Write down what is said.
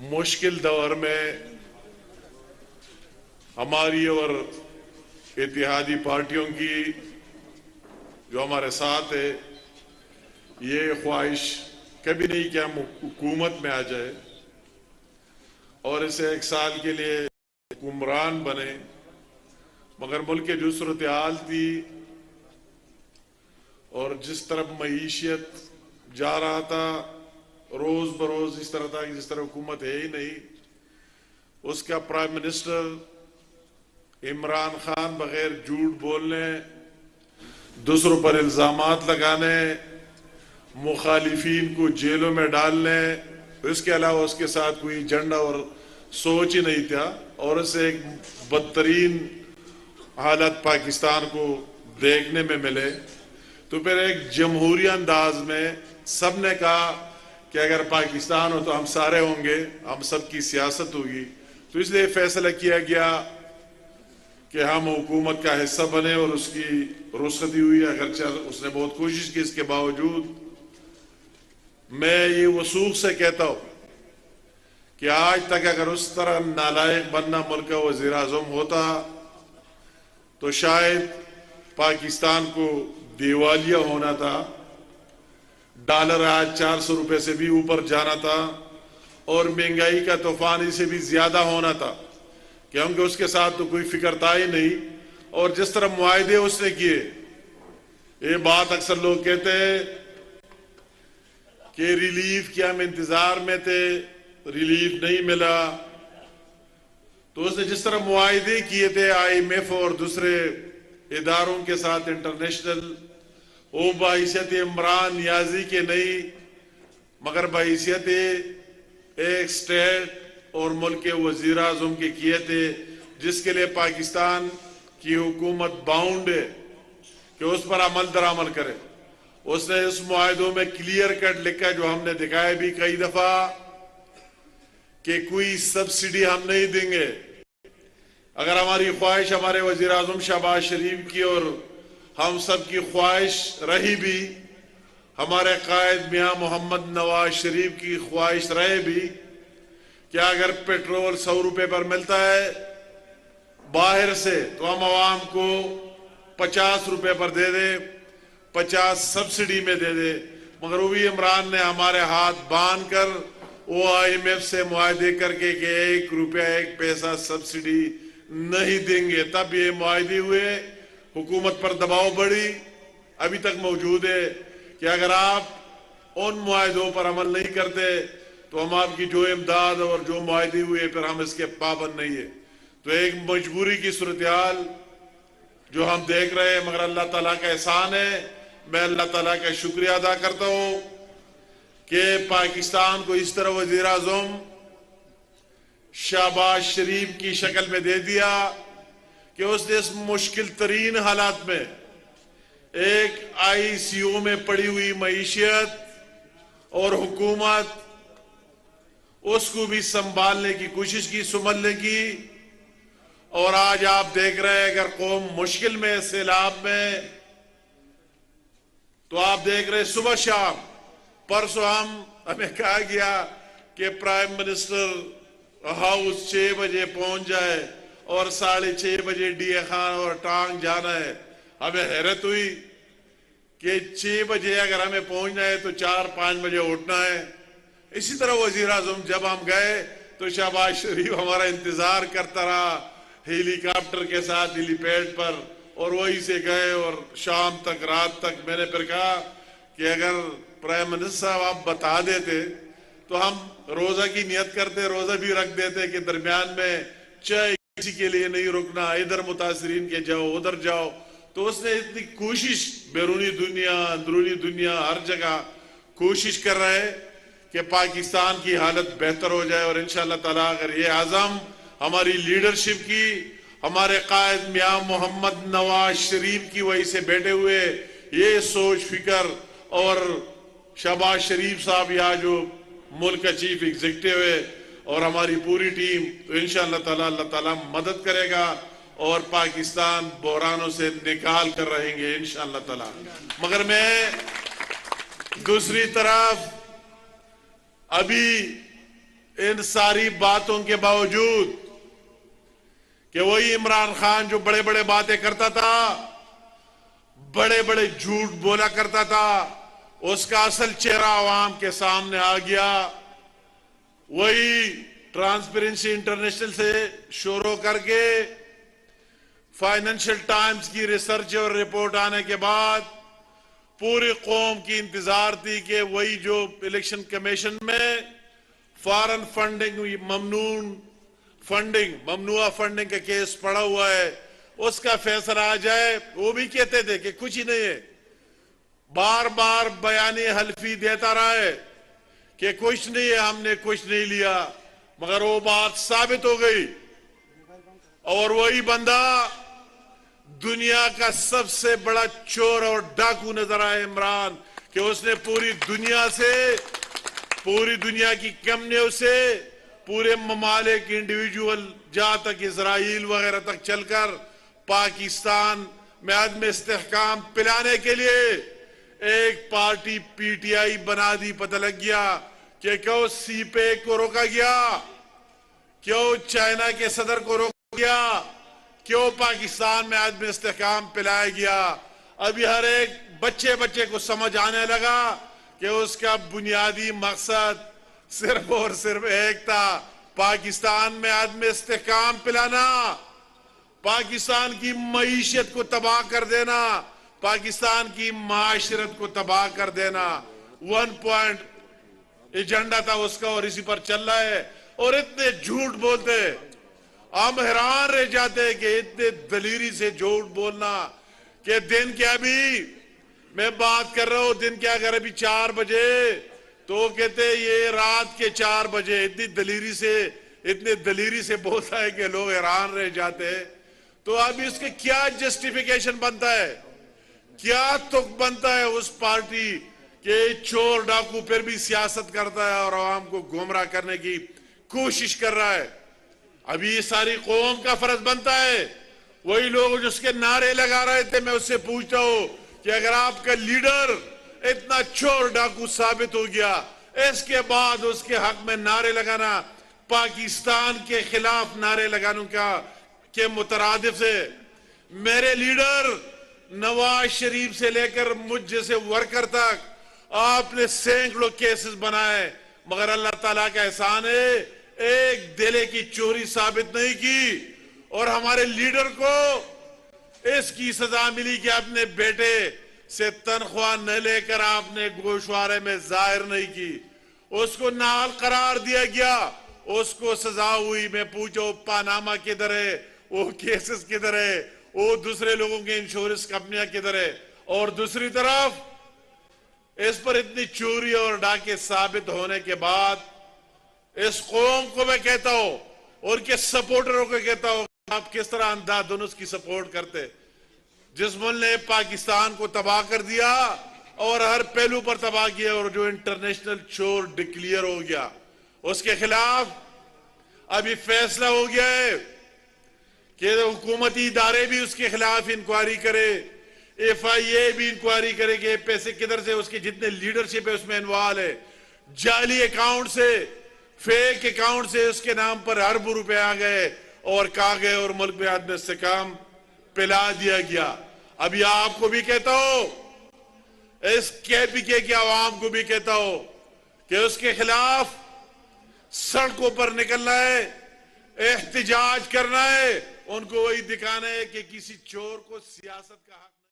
मुश्किल दौर में हमारी और इत्तेहादी पार्टियों की जो हमारे साथ है, ये ख्वाहिश कभी नहीं कि हम हुकूमत में आ जाए और इसे एक साल के लिए हुक्मरान बने, मगर मुल्क की जो सूरत हाल थी और जिस तरफ मईशियत जा रहा था, रोज बरोज इस तरह था कि जिस तरह हुकूमत है ही नहीं, उसका प्राइम मिनिस्टर इमरान खान बगैर झूठ बोलने, दूसरों पर इल्जामात लगाने, मुखालिफिन को जेलों में डालने, इसके अलावा उसके साथ कोई एजेंडा और सोच ही नहीं था और इससे एक बदतरीन हालत पाकिस्तान को देखने में मिले। तो फिर एक जमहूरी अंदाज में सब ने कहा कि अगर पाकिस्तान हो तो हम सारे होंगे, हम सबकी सियासत होगी। तो इसलिए फैसला किया गया कि हम हुकूमत का हिस्सा बने और उसकी रुखसती हुई। अगरचे उसने बहुत कोशिश की, इसके बावजूद मैं ये वसूख से कहता हूं कि आज तक अगर उस तरह नालायक बनना मुल्क का वज़ीर आज़म होता तो शायद पाकिस्तान को दिवालिया होना था, डॉलर आज 400 रुपए से भी ऊपर जाना था और महंगाई का तूफान इससे भी ज्यादा होना था, क्योंकि उसके साथ तो कोई फिक्र था ही नहीं। और जिस तरह मुआहदे उसने किए, ये बात अक्सर लोग कहते हैं कि रिलीफ के हम इंतजार में थे, रिलीफ नहीं मिला। तो उसने जिस तरह मुआहदे किए थे IMF और दूसरे इदारों के साथ इंटरनेशनल, वो बहैसियत इमरान नियाजी के नहीं मगर बहैसियत एक स्टेट और मुल्क के वजीर आज़म के किए थे, जिसके लिए पाकिस्तान की हुकूमत बाउंड है कि उस पर अमल दरामल करे। उसने इस मुआहदों में क्लियर कट लिखा, जो हमने दिखाया भी कई दफा, कि कोई सब्सिडी हम नहीं देंगे। अगर हमारी ख्वाहिश हमारे वजीर आज़म शहबाज शरीफ की और हम सब की ख्वाहिश रही भी, हमारे कायद मियां मोहम्मद नवाज शरीफ की ख्वाहिश रहे भी, क्या अगर पेट्रोल 100 रुपए पर मिलता है बाहर से तो हम आवाम को 50 रुपए पर दे दे, 50 सब्सिडी में दे दे। मगर वो भी इमरान ने हमारे हाथ बांध कर वो IMF से मुआहदे करके कि 1 रुपया 1 पैसा सब्सिडी नहीं देंगे। तब ये मुआहदे हुए, हुकूमत पर दबाव बढ़ी, अभी तक मौजूद है कि अगर आप उन मुआहदों पर अमल नहीं करते तो हम आपकी जो इमदाद और जो मुआहदे हुए फिर हम इसके पाबंद नहीं है। तो एक मजबूरी की सूरत हाल जो हम देख रहे हैं, मगर अल्लाह ताला का एहसान है। मैं अल्लाह ताला का शुक्रिया अदा करता हूं कि पाकिस्तान को इस तरह वजीर आज़म शहबाज शरीफ की शक्ल में दे दिया कि उसने इस मुश्किल तरीन हालात में एक ICU में पड़ी हुई मईशियत और हुकूमत, उसको भी संभालने की कोशिश की, संभलने की। और आज आप देख रहे हैं अगर कौम मुश्किल में, सैलाब में, तो आप देख रहे सुबह शाम, परसों हमें कहा गया कि प्राइम मिनिस्टर हाउस 6 बजे पहुंच जाए और 6:30 बजे DA खान और टांग जाना है। हमें हैरत हुई कि 6 बजे अगर हमें पहुंचना है तो 4-5 बजे उठना है। इसी तरह वजीर आज़म जब हम गए तो शहबाज शरीफ हमारा इंतजार करता रहा हेलीकॉप्टर के साथ हेलीपैड पर, और वहीं से गए और शाम तक, रात तक। मैंने फिर कहा कि अगर प्राइम मिनिस्टर साहब आप बता देते तो हम रोजा की नियत करते, रोजा भी रख देते कि दरमियान में चाय किसी के लिए नहीं रुकना, इधर मुतासरीन के जाओ, उधर जाओ। तो उसने इतनी कोशिश, बैरूनी दुनिया, अंदरूनी दुनिया, हर जगह कोशिश कर रहे हैं कि पाकिस्तान की हालत बेहतर हो जाए। और इंशाअल्लाह ताला अगर ये आज़म हमारी लीडरशिप की, हमारे कायद मियां मोहम्मद नवाज शरीफ की वजह से बैठे हुए ये सोच फिक्र, और शहबाज शरीफ साहब यहाँ जो मुल्क का चीफ एग्जीक्यूटिव है और हमारी पूरी टीम, तो इंशाअल्लाह ताला अल्लाह ताला मदद करेगा और पाकिस्तान बहरानों से निकाल कर रहेंगे इंशाअल्लाह ताला। मगर मैं दूसरी तरफ अभी इन सारी बातों के बावजूद कि वही इमरान खान जो बड़े बड़े बातें करता था, बड़े बड़े झूठ बोला करता था, उसका असल चेहरा आवाम के सामने आ गया। वही ट्रांसपेरेंसी इंटरनेशनल से शुरू करके फाइनेंशियल टाइम्स की रिसर्च और रिपोर्ट आने के बाद पूरी कौम की इंतजार थी कि वही जो इलेक्शन कमीशन में फॉरेन फंडिंग ममनुआ फंडिंग का केस पड़ा हुआ है, उसका फैसला आ जाए। वो भी कहते थे कि कुछ ही नहीं है, बार बार बयानी हल्फी देता रहा है कि कुछ नहीं है, हमने कुछ नहीं लिया, मगर वो बात साबित हो गई। और वही बंदा दुनिया का सबसे बड़ा चोर और डाकू नजर आया इमरान, कि उसने पूरी दुनिया की कंपनियों से पूरे ममालिक इंडिविजुअल जहां तक इजराइल वगैरह तक चलकर पाकिस्तान में अदम इस्तेहकाम पिलाने के लिए एक पार्टी पीटीआई बना दी। पता लग गया कि क्यों सीपे को रोका गया, क्यों चाइना के सदर को रोका गया, क्यों पाकिस्तान में अदम इस्तेहकाम पिलाया गया। अभी हर एक बच्चे को समझ आने लगा कि उसका बुनियादी मकसद सिर्फ और सिर्फ एक था, पाकिस्तान में अदम इस्तेहकाम पिलाना, पाकिस्तान की मईशत को तबाह कर देना, पाकिस्तान की माशरत को तबाह कर देना। 1 पॉइंट एजेंडा था उसका और इसी पर चल रहा है। और इतने झूठ बोलते, हम हैरान रह जाते कि इतने दलेरी से झूठ बोलना कि दिन के अभी मैं बात कर रहा हूं, दिन के अगर अभी 4 बजे तो कहते ये रात के 4 बजे। इतनी दलेरी से बोलता है कि लोग हैरान रह जाते। तो अभी उसके क्या जस्टिफिकेशन बनता है, क्या तुक बनता है उस पार्टी के चोर डाकू फिर भी सियासत करता है और आवाम को गुमराह करने की कोशिश कर रहा है। अभी ये सारी कौम का फर्ज बनता है। वही लोग जो उसके नारे लगा रहे थे, मैं उससे पूछता हूं कि अगर आपका लीडर इतना चोर डाकू साबित हो गया, इसके बाद उसके हक में नारे लगाना, पाकिस्तान के खिलाफ नारे लगाने के मुतरादिफ से मेरे लीडर नवाज शरीफ से लेकर मुझ जैसे वर्कर तक आपने सैकड़ों केसेस बनाए, मगर अल्लाह ताला का एहसान है एक दिले की चोरी साबित नहीं की। और हमारे लीडर को इसकी सजा मिली कि अपने बेटे से तनख्वाह न लेकर आपने गोशवारे में जाहिर नहीं की, उसको नाल करार दिया गया, उसको सजा हुई। मैं पूछो पानामा किधर है, वो केसेस किधर है, वो दूसरे लोगों के इंश्योरेंस कंपनियां किधर है। और दूसरी तरफ इस पर इतनी चोरी और डाके साबित होने के बाद इस कौम को मैं कहता हूं और के सपोर्टरों को कहता हूं, आप किस तरह अंधाधुन उसकी सपोर्ट करते। जिस मुल्क ने पाकिस्तान को तबाह कर दिया और हर पहलू पर तबाह किया, और जो इंटरनेशनल चोर डिक्लेयर हो गया, उसके खिलाफ अभी फैसला हो गया है कि हुकूमती इदारे भी उसके खिलाफ इंक्वायरी करे, FIA भी इंक्वायरी करे कि पैसे किधर से, उसके जितने लीडरशिप है उसमें इन्वॉल्व है, जाली अकाउंट से, फेक अकाउंट से उसके नाम पर अरबों रुपए आ गए और कहा गए और मुल्क में आदमी से काम पिला दिया गया। अभी आपको भी कहता हूं, इस KPK की आवाम को भी कहता हूं कि उसके खिलाफ सड़कों पर निकलना है, एहतिजाज करना है, उनको वही दिखाना है कि किसी चोर को सियासत का हक